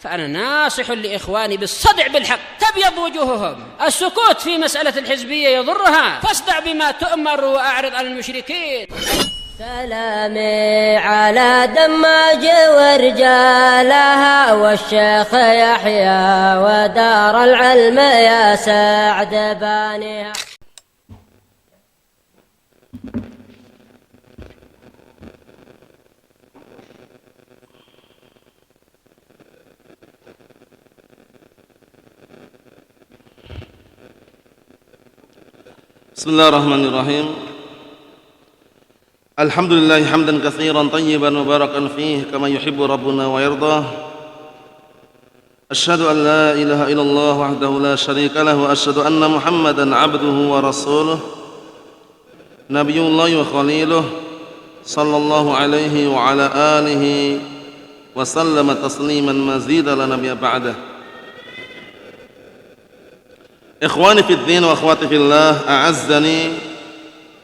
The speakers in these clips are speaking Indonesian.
فأنا ناصح لإخواني بالصدع بالحق تبيض وجوههم. السكوت في مسألة الحزبية يضرها، فاصدع بما تؤمر وأعرض عن المشركين. سلامي على دماج ورجالها والشيخ يحيى ودار العلم يا سعد بانيها. Bismillahirrahmanirrahim. Alhamdulillah hamdan katsiran tayyiban mubarakan fihi kama yuhibbu rabbuna wa yardah. Asyhadu an la ilaha illallah wahdahu la syarika lahu wa asyhadu anna Muhammadan abduhu wa rasuluh nabiyullah wa khaliluh sallallahu alaihi wa ala alihi wa sallama tasliman mazida la nabiyya ba'dah. Ikhwani fid din wa akhwati fillah, a'azzani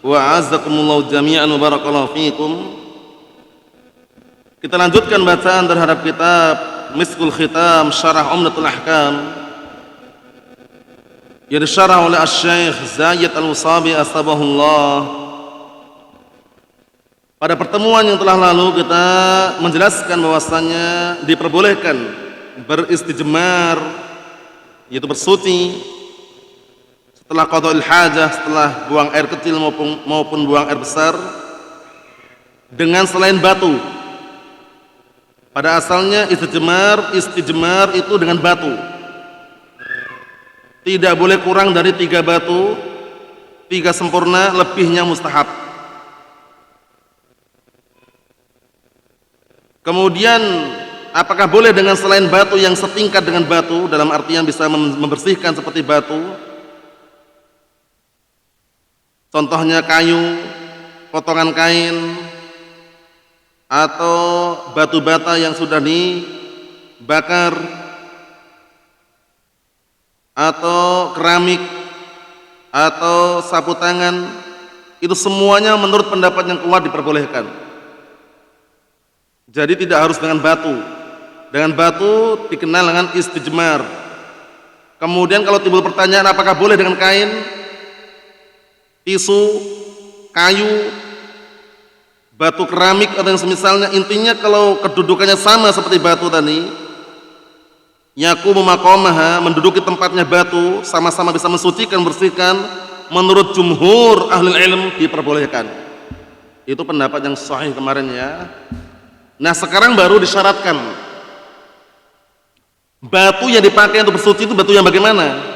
wa a'azzakumullah jami'an wa barakallahu fikum. Kita lanjutkan bacaan terhadap kitab Miskul Khitam Syarah Umdatul Ahkam yang disyarah oleh Asy-Syaikh Zaid Al-Musabi asbahullah. Pada pertemuan yang telah lalu kita menjelaskan bahwasannya diperbolehkan beristijmar, yaitu bersuci setelah qada'il hajah, setelah buang air kecil maupun buang air besar dengan selain batu. Pada asalnya istijmar itu dengan batu. Tidak boleh kurang dari 3 batu, 3 sempurna, lebihnya mustahab. Kemudian apakah boleh dengan selain batu yang setingkat dengan batu, dalam artian bisa membersihkan seperti batu? Contohnya kayu, potongan kain, atau batu bata yang sudah dibakar, atau keramik, atau sapu tangan. Itu semuanya menurut pendapat yang kuat diperbolehkan. Jadi tidak harus dengan batu. Dengan batu dikenal dengan istijmar. Kemudian kalau timbul pertanyaan apakah boleh dengan kain, tisu, kayu, batu keramik atau yang semisalnya, intinya kalau kedudukannya sama seperti batu tadi, yaqumu maqamaha, menduduki tempatnya batu, sama-sama bisa mensucikan, bersihkan, menurut jumhur ahli ilm diperbolehkan. Itu pendapat yang sahih kemarin ya. Nah sekarang baru disyaratkan batu yang dipakai untuk bersuci itu batu yang bagaimana?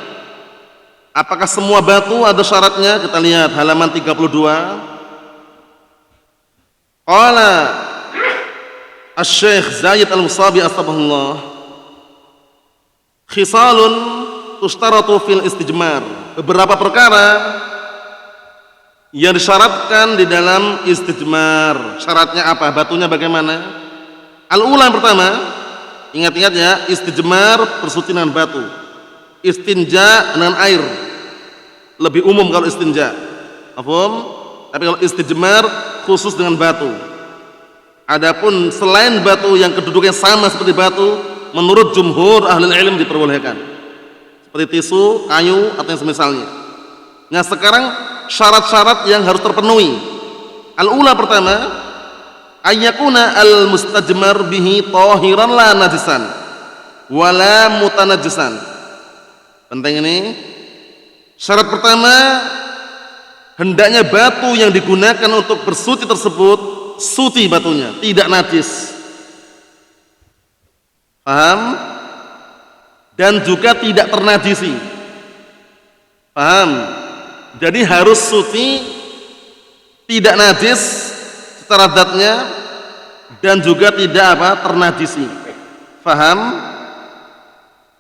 Apakah semua batu ada syaratnya? Kita lihat halaman 32. Qala Asy-Syaikh Zaid Al-Musabi asbahullah, khisalun tushtaratu fil istijmar. Beberapa perkara yang disyaratkan di dalam istijmar. Syaratnya apa? Batunya bagaimana? Al-ula yang pertama, ingat-ingat ya, istijmar bersuci dengan batu. Istinja dengan air. Lebih umum kalau istinja. Paham? Tapi kalau istijmar khusus dengan batu. Adapun selain batu yang kedudukannya sama seperti batu, menurut jumhur ahli ilm diperbolehkan. Seperti tisu, kayu atau yang semisalnya. Nah, sekarang syarat-syarat yang harus terpenuhi. Al-ula pertama, ayyakuna al-mustajmar bihi tahiran la najisan wala mutanajjisan. Penting ini. Syarat pertama, hendaknya batu yang digunakan untuk bersuci tersebut suci batunya, tidak najis. Paham? Dan juga tidak ternajisi. Paham? Jadi harus suci, tidak najis secara zatnya, dan juga tidak ternajisi. Paham?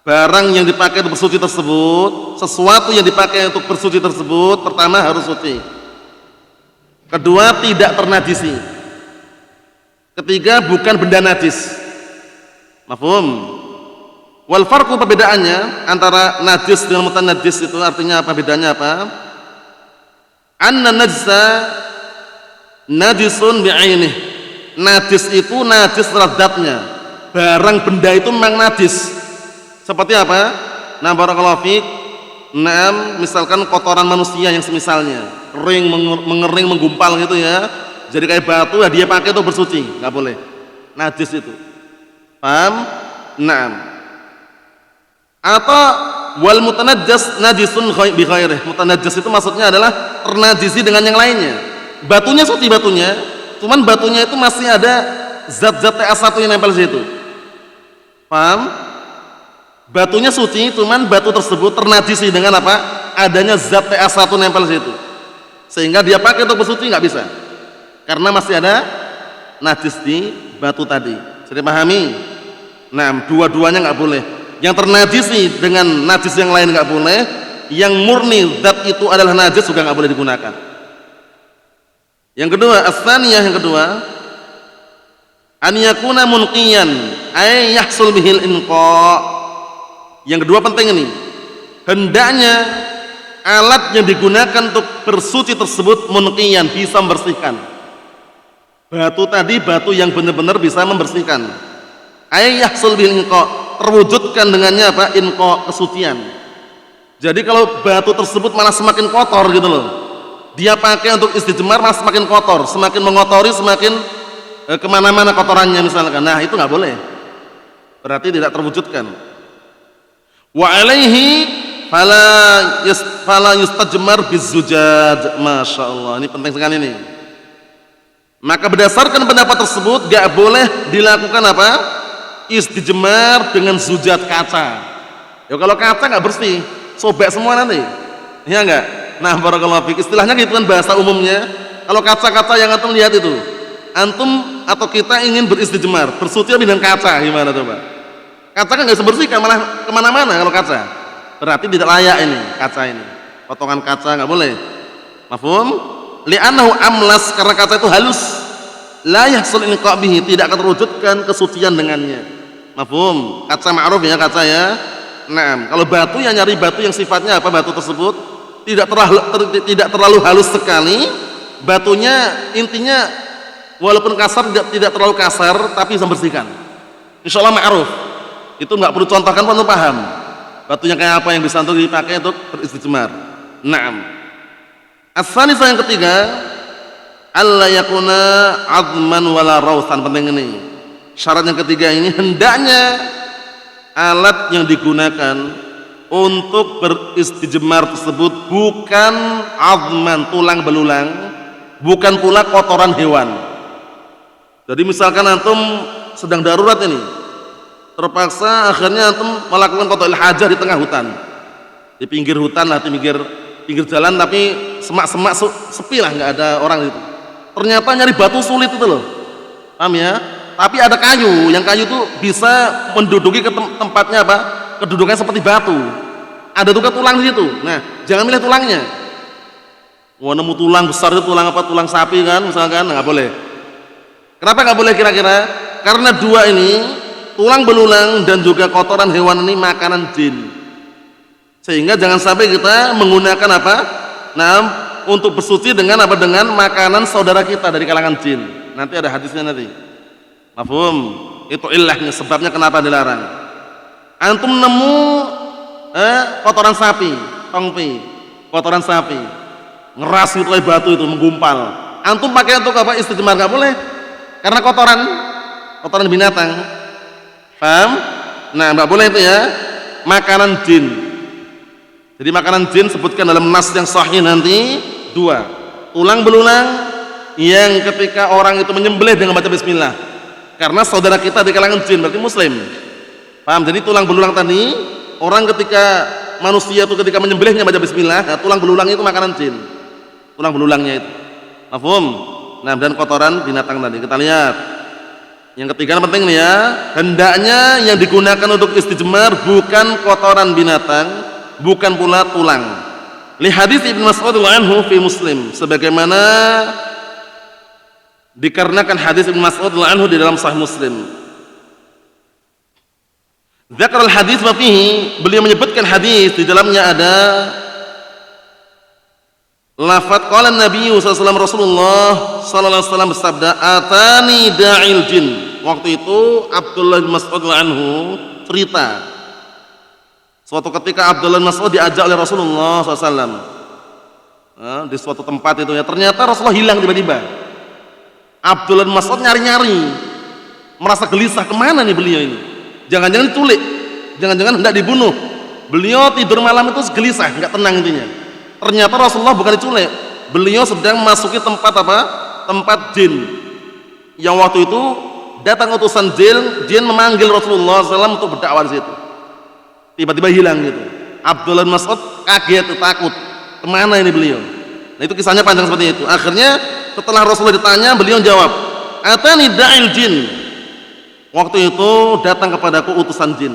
Barang yang dipakai untuk bersuci tersebut, sesuatu yang dipakai untuk bersuci tersebut, pertama harus suci. Kedua, tidak ternajisi. Ketiga, bukan benda najis. Mafhum? Wal farqu, perbedaannya antara najis dengan mutanajjis itu artinya apa? Bedanya apa? Anna najsa najisun bi'ainih. Najis itu najis secara zatnya, barang benda itu memang najis. Seperti apa? Nah, barakallahu fiik. Nah, misalkan kotoran manusia yang semisalnya kering, mengering, menggumpal gitu ya. Jadi kayak batu, ya dia pakai itu bersuci, nggak boleh. Najis itu. Paham? Naam. Atau wal mutanajjas najisun bi ghairih. Mutanajjas itu maksudnya adalah ternajisi dengan yang lainnya. Batunya suci batunya, cuman batunya itu masih ada zat-zat TA1 yang nempel di situ. Paham? Batunya suci, cuman batu tersebut ternajisi dengan apa? Adanya zat TA1 nempel di situ. Sehingga dia pakai untuk bersuci nggak bisa. Karena masih ada najis di batu tadi. Jadi pahami? Nah, dua-duanya nggak boleh. Yang ternajisi dengan najis yang lain nggak boleh. Yang murni zat itu adalah najis juga nggak boleh digunakan. Yang kedua, as-tsaniyah yang kedua, an yakuna munqiyan ay yahsul bihil inqa. Yang kedua penting ini, hendaknya alat yang digunakan untuk bersuci tersebut munqiyan, bisa membersihkan. Batu tadi batu yang benar-benar bisa membersihkan. Ay yahsul bihil inqa, terwujudkan dengannya apa? Inqa, kesucian. Jadi kalau batu tersebut malah semakin kotor gitu loh, dia pakai untuk istijmar malah semakin kotor, semakin mengotori, semakin kemana-mana kotorannya misalkan. Nah, itu nggak boleh, berarti tidak terwujudkan. Wa alaihi fala yustajmar bizujaj. Masya Allah, ini penting sekali ini. Maka berdasarkan pendapat tersebut gak boleh dilakukan apa? Istijmar dengan zujaj, kaca. Ya kalau kaca nggak bersih, sobek semua nanti, ya enggak? Nah, barakallahu fiik, istilahnya gitu kan bahasa umumnya. Kalau kaca-kaca yang antum lihat itu, antum atau kita ingin beristijmar, bersuci dengan kaca, gimana coba? Kaca kan nggak bisa bersihkan, malah kemana-mana kalau kaca. Berarti tidak layak ini kaca ini. Potongan kaca nggak boleh. Mafhum? Li'annahu amlas, karena kaca itu halus. La yahsul inqa bihi, tidak akan terwujudkan kesucian dengannya. Mafhum? Kaca ma'ruf ya, kaca ya. Nah, kalau batu yang nyari batu yang sifatnya apa, batu tersebut tidak terlalu halus sekali. Batunya intinya walaupun kasar tidak terlalu kasar, tapi bisa membersihkan. Insyaallah ma'ruf. Itu nggak perlu contohkan pun paham. Batunya kayak apa yang bisa untuk dipakai untuk beristijmar. Naam. As-tsanitsah yang ketiga, alla yakuna azman wala rawsan. Penting ini. Syarat yang ketiga ini, hendaknya alat yang digunakan untuk beristijmar tersebut bukan azman, tulang belulang, bukan pula kotoran hewan. Jadi misalkan antum sedang darurat ini, terpaksa akhirnya antum melakukan qada'ul hajah di tengah hutan, di pinggir hutan lah, di pinggir jalan, tapi semak-semak sepi lah, nggak ada orang itu. Ternyata nyari batu sulit itu loh, paham ya? Tapi ada kayu, yang kayu itu bisa menduduki ke tempatnya apa? Kedudukannya seperti batu. Ada juga tulang di situ. Nah, jangan milih tulangnya. Wah, nemu tulang besar itu tulang apa? Tulang sapi kan, misalkan, nggak boleh. Kenapa nggak boleh kira-kira? Karena dua ini, tulang belulang dan juga kotoran hewan ini makanan jin. Sehingga jangan sampai kita menggunakan apa? Nah, untuk bersuci dengan apa? Dengan makanan saudara kita dari kalangan jin. Nanti ada hadisnya nanti. Mafhum? Itu illahnya, sebabnya kenapa dilarang. Antum nemu kotoran sapi, tongpi, kotoran sapi, ngeras itu kayak batu itu, menggumpal. Antum pakai untuk apa? Istijmar nggak boleh, karena kotoran binatang. Paham? Nah, nggak boleh itu ya. Makanan jin. Jadi makanan jin sebutkan dalam nas yang sahih nanti dua. Tulang belulang yang ketika orang itu menyembelih dengan baca bismillah. Karena saudara kita di kalangan jin, berarti muslim. Paham? Jadi tulang belulang tadi, orang ketika manusia itu ketika menyembelihnya baca bismillah, nah, tulang belulang itu makanan jin. Tulang belulangnya itu. Mafhum? Nah, dan kotoran binatang tadi. Kita lihat. Yang ketiga penting nih ya, hendaknya yang digunakan untuk istijmar bukan kotoran binatang, bukan pula tulang. Li hadis Ibnu Mas'ud anhu fi Muslim, sebagaimana dikarenakan hadis Ibnu Mas'ud anhu di dalam Sahih Muslim. Dzakar al-hadis wa fihi, beliau menyebutkan hadis di dalamnya ada lafaz qala Nabi sallallahu alaihi wasallam, Rasulullah sallallahu alaihi wasallam bersabda, atani da'il jin, Waktu itu Abdullah bin Mas'ud anhu cerita, suatu ketika Abdullah bin Mas'ud diajak oleh Rasulullah SAW di suatu tempat itu ya, ternyata Rasulullah hilang tiba-tiba. Abdullah bin Mas'ud nyari-nyari, merasa gelisah, kemana nih beliau ini? Jangan-jangan diculik, jangan-jangan hendak dibunuh. Beliau tidur malam itu gelisah, nggak tenang intinya. Ternyata Rasulullah bukan diculik, beliau sedang memasuki tempat apa? Tempat jin. Yang waktu itu datang utusan jin memanggil Rasulullah SAW untuk berdakwah di situ. Tiba-tiba hilang gitu. Abdullah bin Mas'ud kaget, takut. Kemana ini beliau? Nah itu kisahnya panjang seperti itu. Akhirnya setelah Rasulullah ditanya, beliau jawab, "Atani da'il jin." Waktu itu datang kepadaku utusan jin.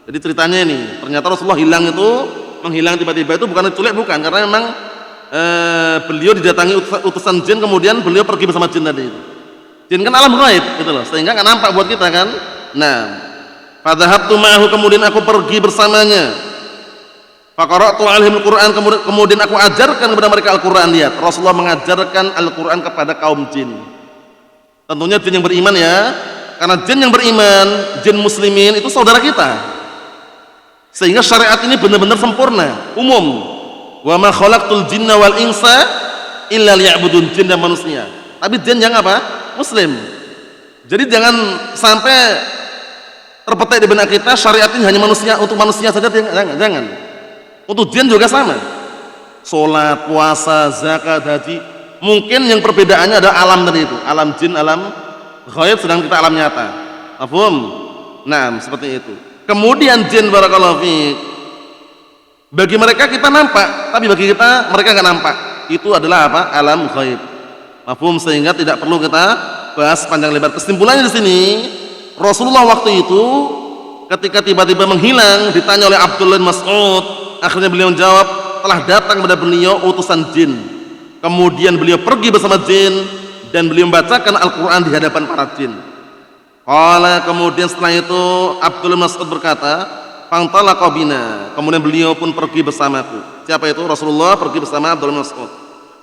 Jadi ceritanya ini, ternyata Rasulullah hilang itu, menghilang tiba-tiba itu bukan diculik, bukan, karena memang beliau didatangi utusan jin, kemudian beliau pergi bersama jin tadi itu. Jin kan alam gaib gitu loh, sehingga nggak nampak buat kita kan. Nah, fadhahabtu ma'ahu, kemudian aku pergi bersamanya. Faqara'tu 'alaihim al-Qur'an, kemudian aku ajarkan kepada mereka Al-Qur'an. Lihat, Rasulullah mengajarkan Al-Qur'an kepada kaum jin. Tentunya jin yang beriman ya, karena jin yang beriman, jin muslimin itu saudara kita. Sehingga syariat ini benar-benar sempurna, umum. Wa ma khalaqtul jinna wal insa illa liya'budun, jin dan manusia. Tapi jin yang apa? Muslim. Jadi jangan sampai terpetik di benak kita syariat ini hanya manusia, untuk manusia saja, jangan. Untuk jin juga sama. Salat, puasa, zakat, haji. Mungkin yang perbedaannya adalah alam tadi itu, alam jin, alam ghaib, sedang kita alam nyata. Paham? Nah, seperti itu. Kemudian jin, barakallahu fiik, bagi mereka kita nampak, tapi bagi kita mereka nggak nampak. Itu adalah apa? Alam ghaib. Mafhum, sehingga tidak perlu kita bahas panjang lebar. Kesimpulannya di sini, Rasulullah waktu itu ketika tiba-tiba menghilang, ditanya oleh Abdullah bin Mas'ud, akhirnya beliau menjawab, telah datang kepada beliau utusan jin. Kemudian beliau pergi bersama jin dan beliau membacakan Al-Qur'an di hadapan para jin. Kemudian setelah itu Abdullah bin Mas'ud berkata, "Fantalaqa bina." Kemudian beliau pun pergi bersamaku. Siapa itu? Rasulullah pergi bersama Abdullah bin Mas'ud.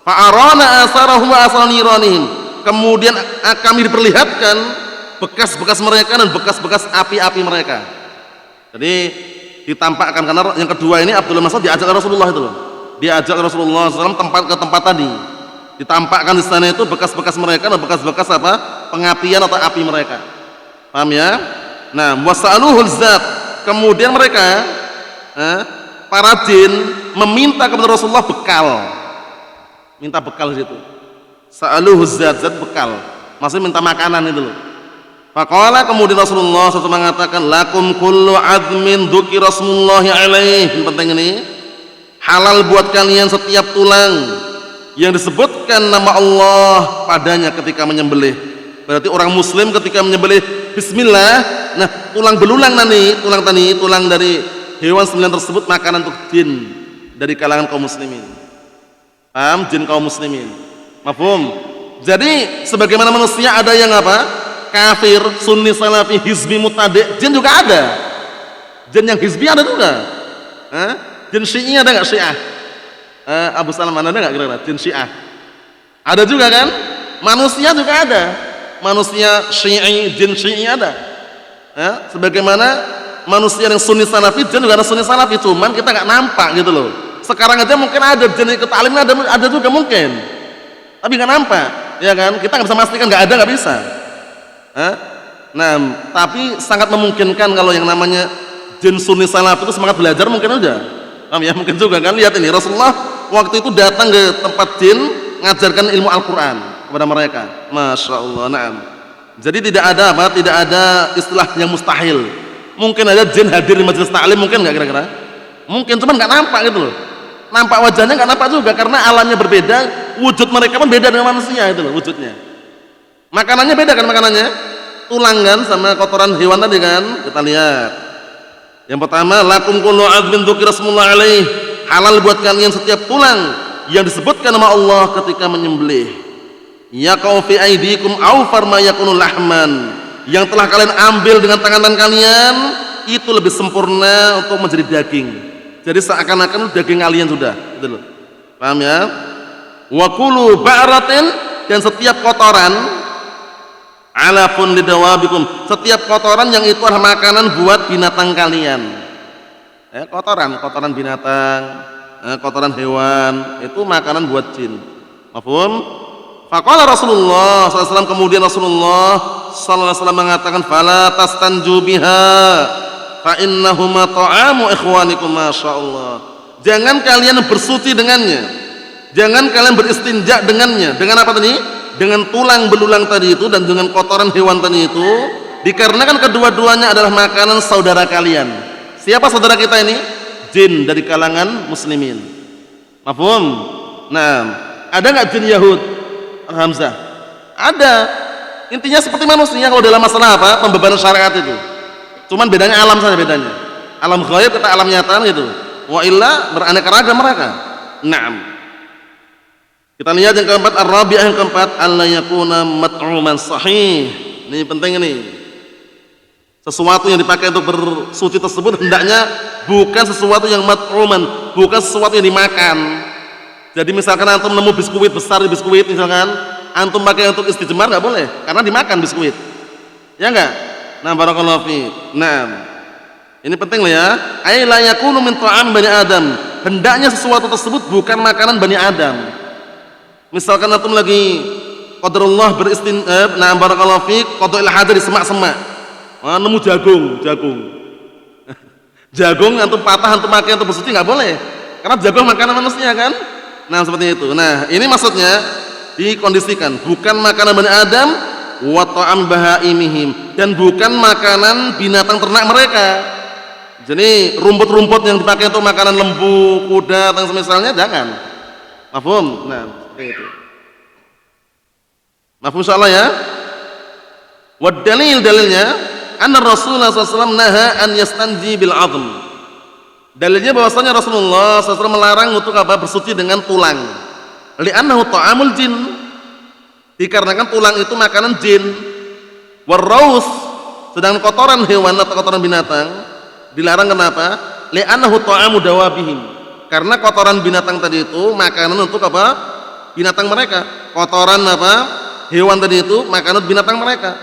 Fa'arana asarahum wa asaniranihim. Kemudian kami diperlihatkan bekas-bekas mereka dan bekas-bekas api-api mereka. Jadi ditampakkan, karena yang kedua ini Abdullah bin Mas'ud diajak Rasulullah itu loh. Diajak Rasulullah SAW ke tempat tadi. Ditampakkan di sana itu bekas-bekas mereka dan bekas-bekas apa? Pengapian atau api mereka. Paham ya? Nah, wasa'aluhul zat. Kemudian mereka para jin meminta kepada Rasulullah bekal. Minta bekal situ. Sa'aluhu zat bekal. Maksudnya minta makanan itu loh. Faqala, kemudian Rasulullah SAW mengatakan, "Lakum kullu admin dzukira rasmullahi alaih." Penting ini. Halal buat kalian setiap tulang yang disebutkan nama Allah padanya ketika menyembelih. Berarti orang muslim ketika menyembelih bismillah, nah tulang belulang tulang dari hewan 9 tersebut makanan untuk jin dari kalangan kaum muslimin. Paham? Jin kaum muslimin. Mafhum? Jadi sebagaimana manusia ada yang apa? Kafir, sunni, salafi, hizbi, mutadi', jin juga ada. Jin yang hizbi ada juga. Jin syi'i ada enggak? Syiah? Abu Salman ada enggak kira-kira? Jin syiah. Ada juga kan? Manusia juga ada. Manusia syi'i, jin syi'i ada. Sebagaimana manusia yang sunni salafi, jin juga ada sunni salafi, cuman kita enggak nampak gitu loh. Sekarang aja mungkin ada jin ikut alim, ada juga mungkin, tapi nggak nampak, ya kan? Kita nggak bisa pastikan, nggak ada, nggak bisa. Nah, tapi sangat memungkinkan kalau yang namanya jin sunni salaf itu semangat belajar mungkin aja. Ya mungkin juga kan. Lihat ini, Rasulullah waktu itu datang ke tempat jin ngajarkan ilmu Al-Quran kepada mereka. Masya Allah. Naam. Jadi tidak ada apa? Tidak ada istilah yang mustahil. Mungkin ada jin hadir di majelis ta'lim, mungkin nggak kira-kira? Mungkin, cuman nggak nampak gitu loh. Nampak wajahnya nggak nampak juga, karena alamnya berbeda, wujud mereka pun beda dengan manusia itu loh wujudnya. Makanannya beda kan, makanannya tulang kan sama kotoran hewan tadi kan. Kita lihat yang pertama, lakum kullu admin dzukira rasmullah alaih, halal buat kalian setiap tulang yang disebutkan nama Allah ketika menyembelih. Yaqau fi aidikum au farma yakunu lahman, yang telah kalian ambil dengan tangan kalian itu lebih sempurna untuk menjadi daging. Jadi seakan-akan daging kalian sudah, gitu loh. Paham ya? Wa kullu ba'ratin, dan setiap kotoran alafun lidawabikum, setiap kotoran yang itu adalah makanan buat binatang kalian. Kotoran binatang, kotoran hewan itu makanan buat jin. Mafhum? Faqala Rasulullah SAW, kemudian Rasulullah SAW mengatakan, fala tastanju biha fa innahuma ta'amu ikhwanikum. Masyaallah, jangan kalian bersuci dengannya, jangan kalian beristinja dengannya. Dengan apa tadi? Dengan tulang belulang tadi itu dan dengan kotoran hewan tadi itu, dikarenakan kedua-duanya adalah makanan saudara kalian. Siapa saudara kita ini? Jin dari kalangan muslimin. Mafhum? Nah, ada nggak jin Yahud? Hamzah. Ada. Intinya seperti manusia kalau dalam masalah apa? Pembebanan syariat itu. Cuman bedanya alam saja bedanya. Alam ghaib kita alam nyata gitu. Wa illa beraneka ragam mereka. Naam. Kita lihat yang keempat, ar-rabi'ah yang keempat, alla yakuna mat'uman sahih. Ini penting ini. Sesuatu yang dipakai untuk bersuci tersebut hendaknya bukan sesuatu yang mat'uman, bukan sesuatu yang dimakan. Jadi misalkan antum nemu biskuit besar, biskuit misalkan, antum pakai untuk istijmar nggak boleh, karena dimakan biskuit. Ya enggak? Nah, barakallahu fiik. Nah, ini penting loh ya. Ai la yakunu min ta'am bani Adam. Hendaknya sesuatu tersebut bukan makanan bani Adam. Misalkan antum lagi qadarullah nah barakallahu fiik, qada'il hadir di semak-semak. Nemu jagung. Jagung antum patah, antum pakai untuk bersuci nggak boleh. Karena jagung makanan manusia kan? Nah, seperti itu. Nah, ini maksudnya dikondisikan bukan makanan bani Adam wa ta'am bahaimihim, dan bukan makanan binatang ternak mereka. Jadi rumput-rumput yang dipakai untuk makanan lembu, kuda dan semisalnya jangan. Mafhum? Nah, seperti itu. Mafhum insyaallah ya. Wa dalilnya anna Rasulullah SAW naha an yastanji bil 'azm. Dalilnya bahwasanya Rasulullah SAW melarang untuk apa? Bersuci dengan tulang. Li'annahu ta'amul jin. Dikarenakan tulang itu makanan jin. Warraus, sedangkan kotoran hewan atau kotoran binatang dilarang. Kenapa? Li'annahu ta'amu dawabihim. Karena kotoran binatang tadi itu makanan untuk apa? Binatang mereka. Kotoran apa? Hewan tadi itu makanan binatang mereka.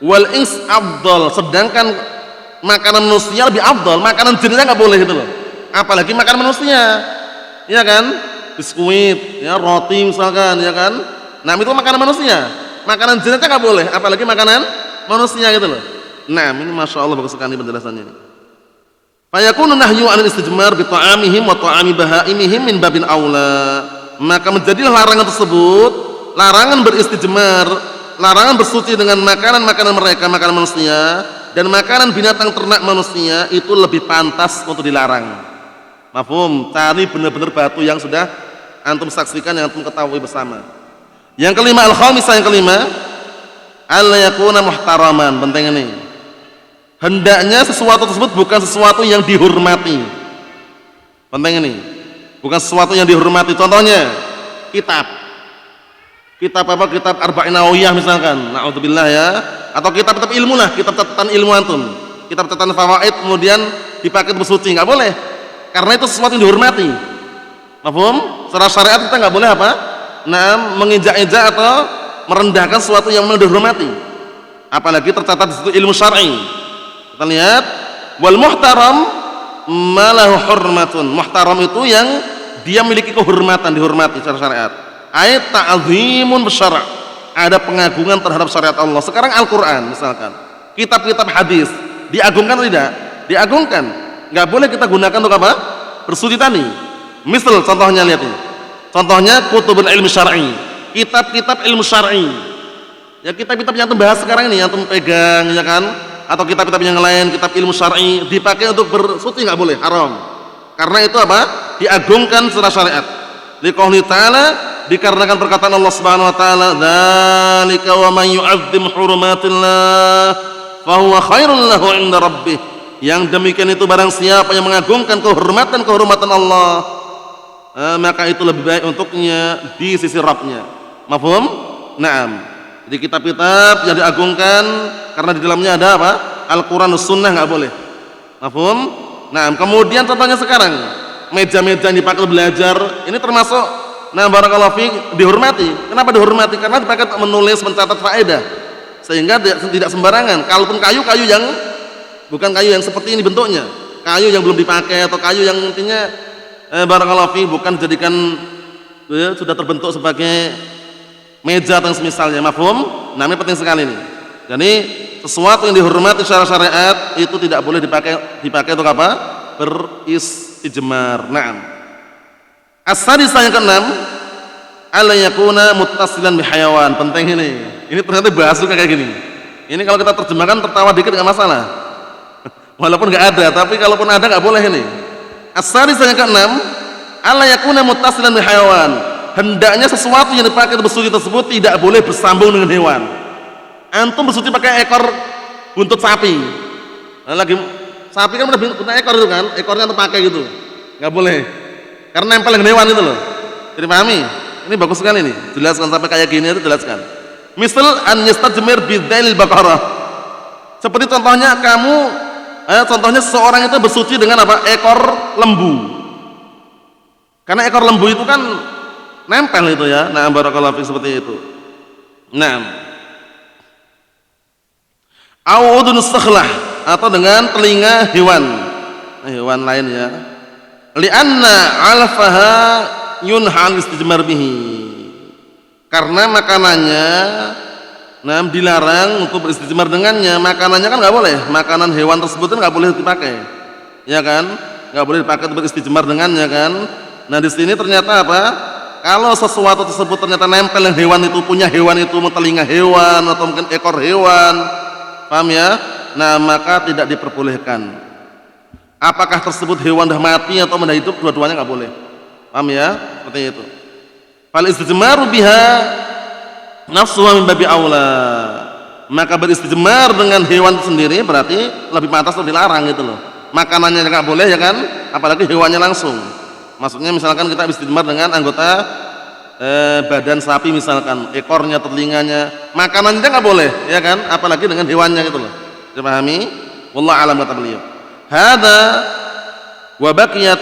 Wal ins afdal, sedangkan makanan manusia lebih afdal, makanan jinnya nggak boleh gitu loh. Apalagi makanan manusia, ya kan? Biskuit, ya roti misalkan, ya kan? Nah, itu makanan manusia. Makanan jinnya nggak boleh, apalagi makanan manusia gitu loh. Nah, ini masya Allah bagus sekali penjelasannya. Fayakunu nahyu anil istijmar bi ta'amihim wa ta'ami bahaimihim min babin aula. Maka menjadilah larangan tersebut, larangan beristijmar, larangan bersuci dengan makanan-makanan mereka, makanan manusia, dan makanan binatang ternak manusia itu lebih pantas untuk dilarang. Mafhum? Cari benar-benar batu yang sudah antum saksikan, yang antum ketahui bersama. Yang kelima, al-khamisah, yang kelima, alla yakuna muhtaraman. Penting ini. Hendaknya sesuatu tersebut bukan sesuatu yang dihormati. Penting ini. Bukan sesuatu yang dihormati. Contohnya, kitab apa? Kitab Arba'in Nawawiyah misalkan. Na'udzubillah ya. Atau kitab-kitab ilmu lah, kitab catatan ilmu antum, kitab catatan fawaid, kemudian dipakai bersuci, nggak boleh, karena itu sesuatu yang dihormati. Mafhum? Secara syariat kita nggak boleh apa? Nah, menginjak-injak atau merendahkan sesuatu yang dihormati, apalagi tercatat di situ ilmu syar'i. Kita lihat, wal muhtaram malahu hurmatun. Muhtaram itu yang dia memiliki kehormatan, dihormati secara syariat. Ayat ta'zimun bisyara'. Ada pengagungan terhadap syariat Allah. Sekarang Al-Quran misalkan, kitab-kitab hadis diagungkan atau tidak? Diagungkan. Nggak boleh kita gunakan untuk apa? Bersuci tadi. Misal contohnya, lihat ini. Contohnya kutubul ilmi syar'i, kitab-kitab ilmu syar'i. Ya, kitab-kitab yang bahas sekarang ini yang pegang, ya kan? Atau kitab-kitab yang lain, kitab ilmu syar'i dipakai untuk bersuci nggak boleh, haram. Karena itu apa? Diagungkan secara syariat. Liqouli ta'ala, dikarenakan perkataan Allah Subhanahu wa taala, dzalika wa man yu'azzim hurumatillah fa huwa khairul lahu 'inda rabbih. Yang demikian itu barang siapa yang mengagungkan kehormatan Allah, maka itu lebih baik untuknya di sisi Rabbnya. Mafhum? Naam. Jadi kitab-kitab yang diagungkan karena di dalamnya ada apa? Al-Qur'an dan Sunnah nggak boleh. Mafhum? Naam. Kemudian contohnya sekarang, meja-meja yang dipakai belajar, ini termasuk, nah barakallahu fiik, dihormati. Kenapa dihormati? Karena dipakai untuk menulis, mencatat faedah. sehingga tidak sembarangan. Kalaupun kayu yang bukan kayu yang seperti ini bentuknya, kayu yang belum dipakai atau kayu yang intinya barakallahu fi bukan dijadikan sudah terbentuk sebagai meja atau semisalnya, mafhum? Nah, ini penting sekali ini. Jadi sesuatu yang dihormati secara syariat itu tidak boleh dipakai untuk apa? Beristijmar. Naam. As-sadisah yang keenam, alla yakuna muttasilan bihayawan. Penting ini. Ini ternyata bahasa kayak gini. Ini kalau kita terjemahkan tertawa dikit enggak masalah. Walaupun enggak ada, tapi kalaupun ada enggak boleh ini. As-sadisah yang keenam, alla yakuna muttasilan bihayawan. Hendaknya sesuatu yang dipakai untuk bersuci tersebut tidak boleh bersambung dengan hewan. Antum bersuci pakai ekor buntut sapi. Nah, lagi sapi kan udah punya ekor itu kan, ekornya terpakai gitu. Enggak boleh. Karena nempel dengan hewan itu loh. Jadi pahami? Ini bagus sekali nih. Jelaskan sampai kayak gini itu jelaskan. Misal an yastajmir bidail baqarah. Seperti contohnya contohnya seseorang itu bersuci dengan apa? Ekor lembu. Karena ekor lembu itu kan nempel itu ya. Nah, barakallahu fiik seperti itu. Nah, au udhun sakhlah atau dengan telinga hewan. Hewan lain ya. Li'anna 'alfaha yunhal istijmar bihi. Karena makanannya dilarang untuk beristijmar dengannya. Makanannya kan enggak boleh. Makanan hewan tersebut kan enggak boleh dipakai. Ya kan? Enggak boleh dipakai untuk beristijmar dengannya kan? Nah, di sini ternyata apa? Kalau sesuatu tersebut ternyata nempel yang hewan itu, punya hewan itu, telinga hewan atau mungkin ekor hewan, paham ya? Nah, maka tidak diperbolehkan. Apakah tersebut hewan dah mati atau dah hidup, dua-duanya nggak boleh, paham ya? Seperti itu. Fal istijmaru biha nafsuha min babi aula. Maka beristijmar dengan hewan itu sendiri berarti lebih pantas atau dilarang gitu loh. Makanannya nggak boleh ya kan? Apalagi hewannya langsung. Maksudnya misalkan kita istijmar dengan anggota badan sapi misalkan, ekornya, telinganya, makanannya nggak boleh, ya kan? Apalagi dengan hewannya gitu loh. Dipahami? Wallahu a'lam kata beliau. Hada wa baqiyat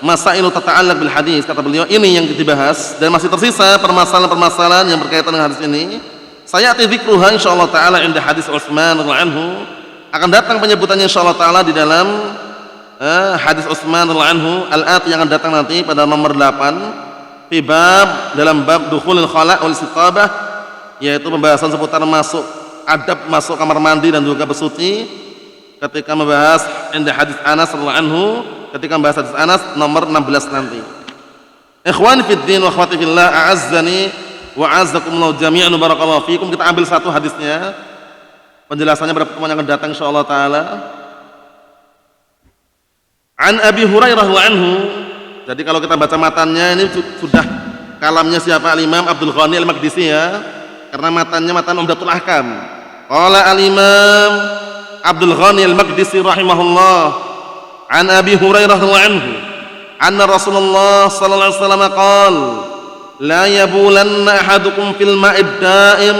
masailu tata'allaq bil hadis, kata beliau, ini yang dibahas dan masih tersisa permasalahan-permasalahan yang berkaitan dengan hadis ini. Saya dzikruha insyaallah taala inda hadis Utsman radhiyallahu anhu. Akan datang penyebutannya insyaallah taala di dalam hadis Utsman radhiyallahu anhu al-ati yang akan datang nanti pada nomor 8 fi bab, dalam bab dukhulul khala' wal istiqabah, yaitu pembahasan seputar adab masuk kamar mandi dan juga bersuci ketika membahas inda hadis Anas radhiyallahu anhu, ketika membahas hadis Anas nomor 16 nanti. Ikhwani fid din wa akhwati fillah, a'azzani wa a'azzakumullah jami'an, barakallahu fikum. Kita ambil satu hadisnya, penjelasannya pada pertemuan yang akan datang insyaallah taala. An Abi Hurairah radhiyallahu anhu. Jadi kalau kita baca matannya ini sudah kalamnya siapa? Al-Imam Abdul Ghani Al-Maqdisi ya. Karena matannya matan Umdatul Ahkam. Qala Al-Imam Abdul Ghani Al-Maqdisi rahimahullah an Abi Hurairah radhiyallahu anhu anna Rasulullah sallallahu alaihi wasallam qala la yabulanna ahadukum fil ma'id da'im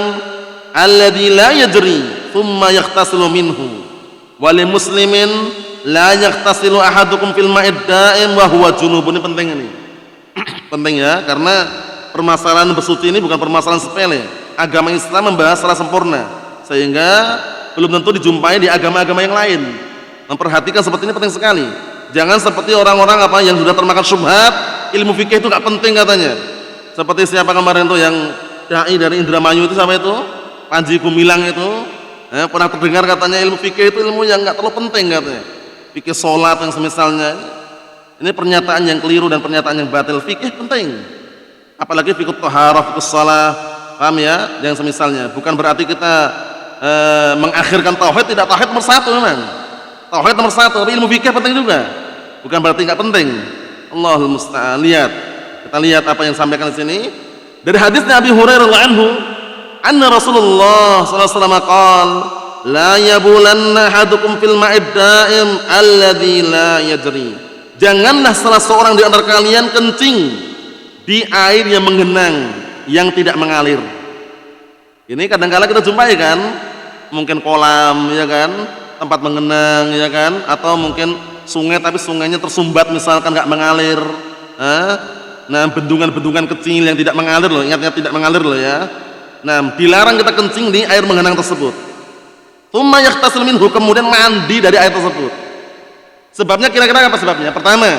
alladhi la yajri thumma yaghtasilu minhu wa li muslimin la yaghtasilu ahadukum fil ma'id da'im wa huwa junubun. Ini penting ini. Penting ya, karena permasalahan bersuci ini bukan permasalahan sepele. Agama Islam membahas secara sempurna, sehingga belum tentu dijumpai di agama-agama yang lain. Memperhatikan seperti ini penting sekali. Jangan seperti orang-orang yang sudah termakan syubhat, ilmu fikih itu enggak penting katanya. Seperti siapa kemarin tuh yang dai dari Indramayu itu, sama itu Panji Gumilang itu, pernah terdengar katanya ilmu fikih itu ilmu yang enggak terlalu penting katanya. Fikih sholat yang semisalnya. Ini pernyataan yang keliru dan pernyataan yang batil. Fikih penting, apalagi fikih thaharah, fikih shalah, paham ya, yang semisalnya. Bukan berarti kita mengakhirkan tauhid, tidak. Tauhid nomor satu memang, tauhid nomor satu, tapi ilmu fikih penting juga, bukan berarti nggak penting. Allahul musta'an. Kita lihat apa yang disampaikan di sini dari hadisnya Abi Hurairah radhiyallahu anhu anna Rasulullah sallallahu alaihi wasallam qala la yabulanna ahadukum fil ma'id da'im alladzi la yajri. Janganlah salah seorang di antara kalian kencing di air yang menggenang, yang tidak mengalir. Ini kadang-kala kita jumpai kan, mungkin kolam ya kan, tempat mengenang ya kan, atau mungkin sungai tapi sungainya tersumbat misalkan nggak mengalir. Nah, bendungan-bendungan kecil yang tidak mengalir loh, ingat tidak mengalir loh ya. Nah, dilarang kita kencing di air menggenang tersebut. Tsumma yaghtasil minhu, kemudian mandi dari air tersebut. Sebabnya kira-kira apa sebabnya? Pertama,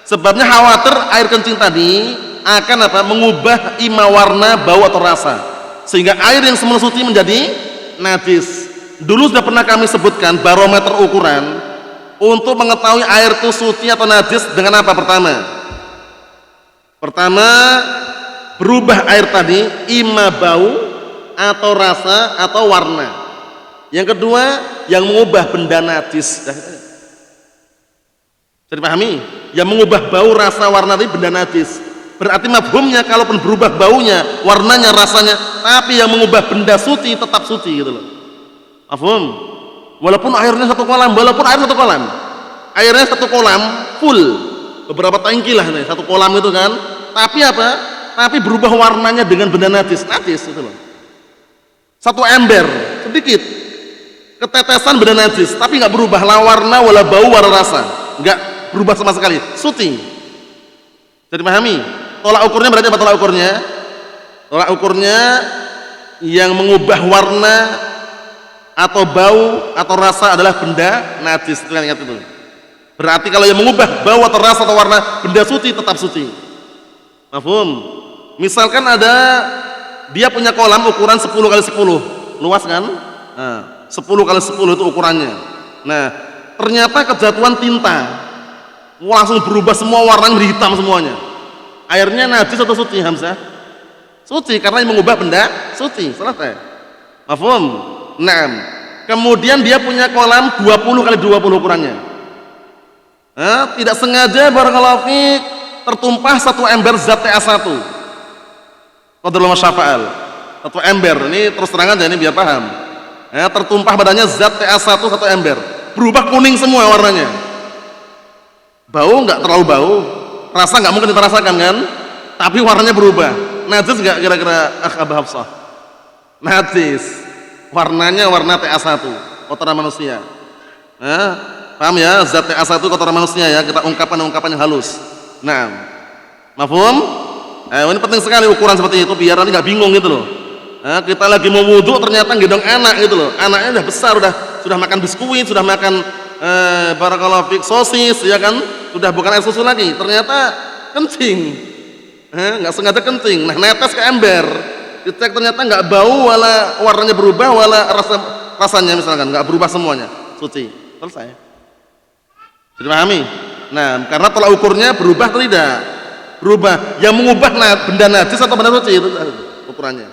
sebabnya khawatir air kencing tadi akan apa? Mengubah ima warna, bau atau rasa. Sehingga air yang semula suci menjadi najis. Dulu sudah pernah kami sebutkan barometer ukuran untuk mengetahui air itu suci atau najis dengan apa? Pertama, berubah air tadi ima bau atau rasa atau warna. Yang kedua, yang mengubah benda najis. Jadi pahami? Yang mengubah bau, rasa, warna tadi benda najis. Berarti mafhumnya kalaupun berubah baunya, warnanya, rasanya, tapi yang mengubah benda suci tetap suci gitu loh. Mafhum? Walaupun airnya satu kolam, airnya satu kolam full, beberapa tangki lah nih, satu kolam itu kan. Tapi apa? Tapi berubah warnanya dengan benda najis itu loh. Satu ember sedikit ketetesan benda najis, tapi nggak berubah la warna wala bau wala rasa, nggak berubah sama sekali, suci. Jadi pahami? Tolak ukurnya berarti apa? Tolak ukurnya yang mengubah warna atau bau atau rasa adalah benda najis. Itu kan, ingat itu. Berarti kalau yang mengubah bau atau rasa atau warna benda suci tetap suci. Mafhum? Misalkan ada dia punya kolam ukuran 10 kali 10, luas kan? Nah, 10 kali 10 itu ukurannya. Nah, ternyata kejatuhan tinta, langsung berubah semua warna menjadi hitam semuanya. Airnya najis atau suci, Hamzah? Suci, karena yang mengubah benda suci. Selesai. Mafhum? Naam. Kemudian dia punya kolam 20 kali 20 ukurannya. Nah, tidak sengaja barakallahu fiik tertumpah satu ember zat TA1. Qadarullah masyafa'al. Satu ember, ini terus terang aja ini biar paham. Ya, tertumpah badannya zat TA1 satu ember. Berubah kuning semua warnanya. Bau enggak terlalu bau, rasa enggak mungkin kita rasakan kan? Tapi warnanya berubah. Najis enggak kira-kira Abah Hafsah? Najis. Warnanya warna TA1, kotoran manusia. Paham ya? Zat TA1 kotoran manusia ya, kita ungkapan yang halus. Nah, mafhum? Ini penting sekali ukuran seperti itu biar nanti nggak bingung gitu loh. Kita lagi mau wudhu ternyata gendong anak gitu loh. Anaknya udah besar, sudah makan biskuit, sudah makan barakallahu fik sosis ya kan, sudah bukan air susu lagi. Ternyata kencing, nggak sengaja kencing. Nah, netes ke ember, dicek ternyata nggak bau, wala warnanya berubah, wala rasanya misalkan nggak berubah semuanya, suci. Selesai. Jadi pahami? Nah, karena tolak ukurnya berubah atau tidak? Berubah. Yang mengubah benda najis atau benda suci itu ukurannya.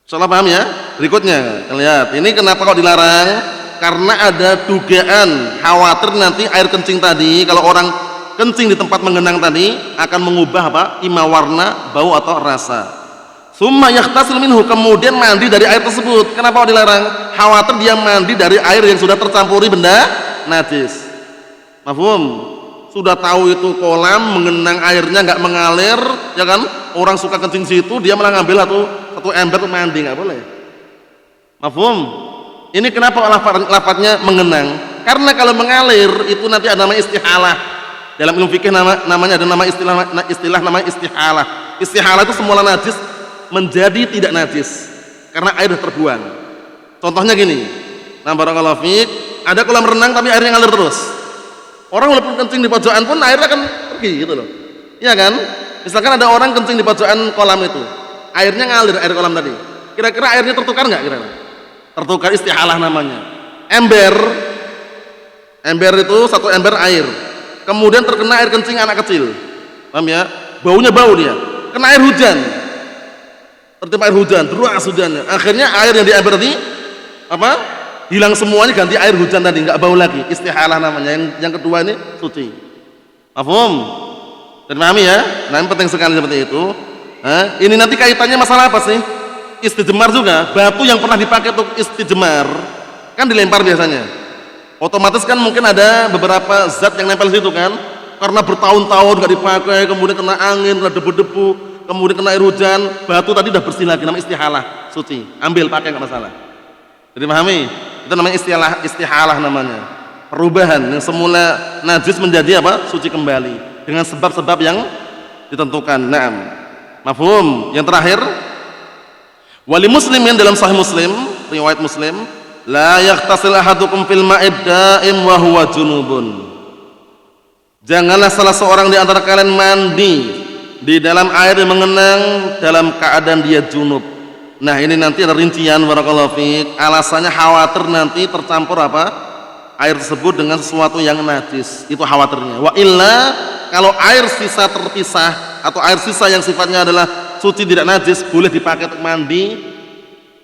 Insyaallah paham ya? Berikutnya, kita lihat. Ini kenapa kok dilarang? Karena ada dugaan khawatir nanti air kencing tadi kalau orang kencing di tempat menggenang tadi akan mengubah apa? Ima warna, bau atau rasa. Tsumma yaghtasil minhu, kemudian mandi dari air tersebut. Kenapa kok dilarang? Khawatir dia mandi dari air yang sudah tercampuri benda najis. Mafhum? Sudah tahu itu kolam mengenang airnya nggak mengalir, ya kan? Orang suka kencing situ, dia malah ngambil satu ember mandi, nggak boleh. Mafhum? Ini kenapa lafadznya mengenang? Karena kalau mengalir itu nanti ada nama istihalah. Dalam ilmu fikih namanya ada nama istilah namanya istihalah. Istihalah itu semula najis menjadi tidak najis karena air sudah terbuang. Contohnya gini, nah barakallahu fiik, ada kolam renang tapi airnya ngalir terus. Orang walaupun kencing di pojokan pun airnya akan pergi gitu loh. Iya kan? Misalkan ada orang kencing di pojokan kolam itu, airnya ngalir, air kolam tadi. Kira-kira airnya tertukar nggak kira-kira? Tertukar, istihalah namanya. Ember itu satu ember air. Kemudian terkena air kencing anak kecil. Paham ya? Baunya bau dia. Kena air hujan. Tertimpa air hujan, deras hujannya. Akhirnya air yang di ember tadi apa? Hilang semuanya, ganti air hujan tadi, nggak bau lagi. Istihalah namanya. Yang kedua ini suci. Mafhum? Dan pahami ya? Nah, ini penting sekali seperti itu. Ini nanti kaitannya masalah apa sih? Istijmar juga. Batu yang pernah dipakai untuk istijmar kan dilempar biasanya. Otomatis kan mungkin ada beberapa zat yang nempel situ kan. Karena bertahun-tahun nggak dipakai, kemudian kena angin, kena debu-debu, kemudian kena air hujan, batu tadi udah bersih lagi. Namanya istihalah, suci. Ambil, pakai, nggak masalah. Jadi pahami? Itu namanya istihalah namanya. Perubahan yang semula najis menjadi apa? Suci kembali dengan sebab-sebab yang ditentukan. Naam. Mafhum? Yang terakhir, Wali Muslimin dalam Sahih Muslim, riwayat Muslim, la yaghtasil ahadukum fil ma'id da'im wa huwa junubun. Janganlah salah seorang di antara kalian mandi di dalam air yang mengenang dalam keadaan dia junub. Nah, ini nanti ada rincian barakallahu fiik. Alasannya khawatir nanti tercampur apa? Air tersebut dengan sesuatu yang najis. Itu khawatirnya. Wa illa, kalau air sisa terpisah atau air sisa yang sifatnya adalah suci tidak najis, boleh dipakai untuk mandi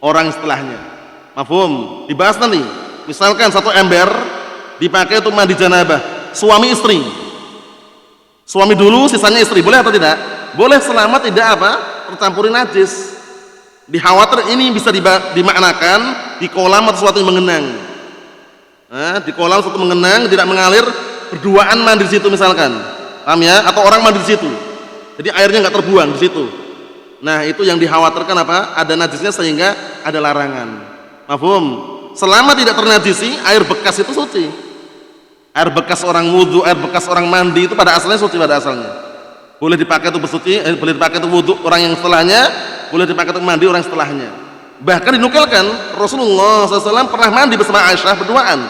orang setelahnya. Mafhum? Dibahas nanti. Misalkan satu ember dipakai untuk mandi janabah, suami istri. Suami dulu, sisanya istri. Boleh atau tidak? Boleh selama tidak apa? Tercampuri najis. Dikhawatir ini bisa dimaknakan di kolam atau sesuatu yang mengenang. Nah, di kolam sesuatu mengenang tidak mengalir, berduaan mandi di situ misalkan. Paham ya? Atau orang mandi di situ. Jadi airnya nggak terbuang di situ. Nah, itu yang dikhawatirkan apa? Ada najisnya sehingga ada larangan. Mafhum? Selama tidak ternajisi, air bekas itu suci. Air bekas orang wudu, air bekas orang mandi itu pada asalnya suci pada asalnya. Boleh dipakai untuk bersuci, boleh dipakai untuk wudu orang yang setelahnya, boleh dipakai untuk mandi orang setelahnya. Bahkan dinukilkan Rasulullah SAW pernah mandi bersama Aisyah berduaan.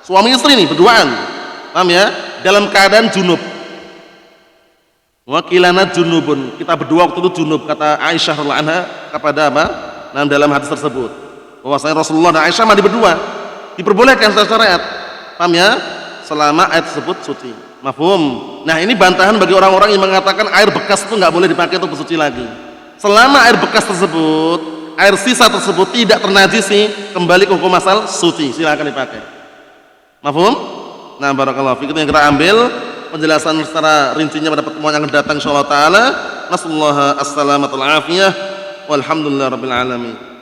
Suami istri nih berduaan. Paham ya? Dalam keadaan junub. Wakilana junubun. Kita berdua waktu itu junub, kata Aisyah radhiyallahu anha kepada apa? Nah, dalam hadis tersebut bahwasanya Rasulullah dan Aisyah mandi berdua. Diperbolehkan secara syariat. Paham ya? Selama air tersebut suci. Mafhum? Nah, ini bantahan bagi orang-orang yang mengatakan air bekas itu nggak boleh dipakai untuk bersuci lagi. Selama air bekas tersebut, air sisa tersebut tidak ternajisi, kembali ke hukum asal suci, silakan dipakai. Mafhum? Nah, barakallahu fiik, itu yang kita ambil penjelasan secara rincinya pada pertemuan yang akan datang insyaallah taala. Nasallahu as-salamatul afiyah walhamdulillahirabbil alamin.